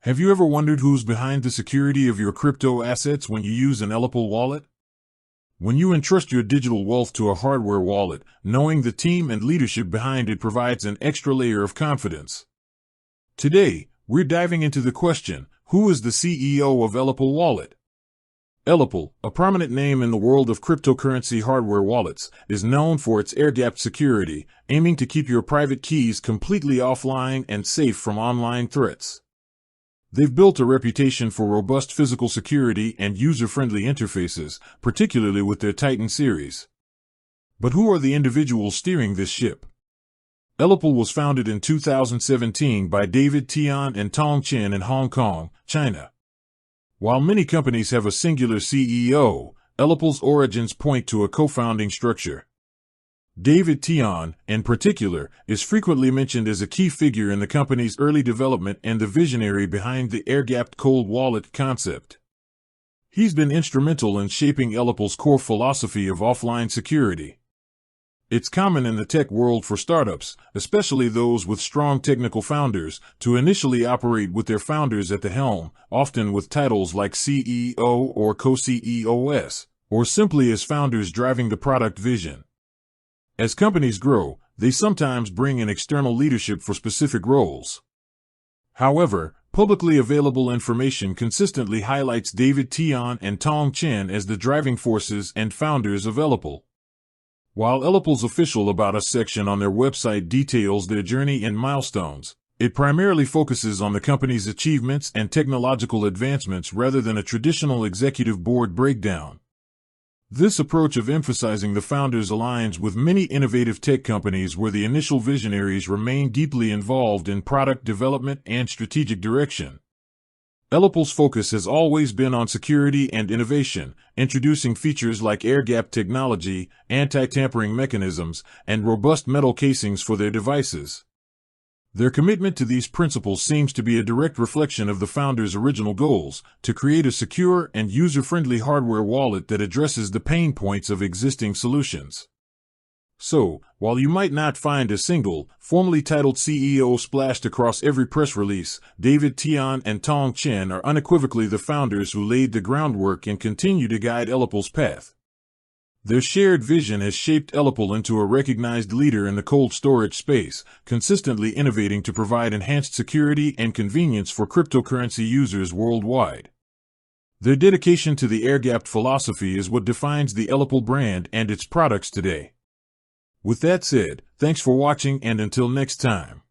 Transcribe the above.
Have you ever wondered who's behind the security of your crypto assets when you use an Ellipal wallet? When you entrust your digital wealth to a hardware wallet, knowing the team and leadership behind it provides an extra layer of confidence. Today, we're diving into the question, who is the CEO of Ellipal Wallet? Ellipal, a prominent name in the world of cryptocurrency hardware wallets, is known for its air-gapped security, aiming to keep your private keys completely offline and safe from online threats. They've built a reputation for robust physical security and user-friendly interfaces, particularly with their Titan series. But who are the individuals steering this ship? Ellipal was founded in 2017 by David Tian and Tong Chen in Hong Kong, China. While many companies have a singular CEO, Ellipal's origins point to a co-founding structure. David Tian, in particular, is frequently mentioned as a key figure in the company's early development and the visionary behind the air-gapped cold wallet concept. He's been instrumental in shaping Ellipal's core philosophy of offline security. It's common in the tech world for startups, especially those with strong technical founders, to initially operate with their founders at the helm, often with titles like CEO or co-CEOs, or simply as founders driving the product vision. As companies grow, they sometimes bring in external leadership for specific roles. However, publicly available information consistently highlights David Tian and Tong Chen as the driving forces and founders of Ellipal. While Ellipal's official About Us section on their website details their journey and milestones, it primarily focuses on the company's achievements and technological advancements rather than a traditional executive board breakdown. This approach of emphasizing the founders aligns with many innovative tech companies where the initial visionaries remain deeply involved in product development and strategic direction. Ellipal's focus has always been on security and innovation, introducing features like air-gap technology, anti-tampering mechanisms, and robust metal casings for their devices. Their commitment to these principles seems to be a direct reflection of the founders' original goals, to create a secure and user-friendly hardware wallet that addresses the pain points of existing solutions. So, while you might not find a single, formally titled CEO splashed across every press release, David Tian and Tong Chen are unequivocally the founders who laid the groundwork and continue to guide Ellipal's path. Their shared vision has shaped Ellipal into a recognized leader in the cold storage space, consistently innovating to provide enhanced security and convenience for cryptocurrency users worldwide. Their dedication to the air-gapped philosophy is what defines the Ellipal brand and its products today. With that said, thanks for watching and until next time.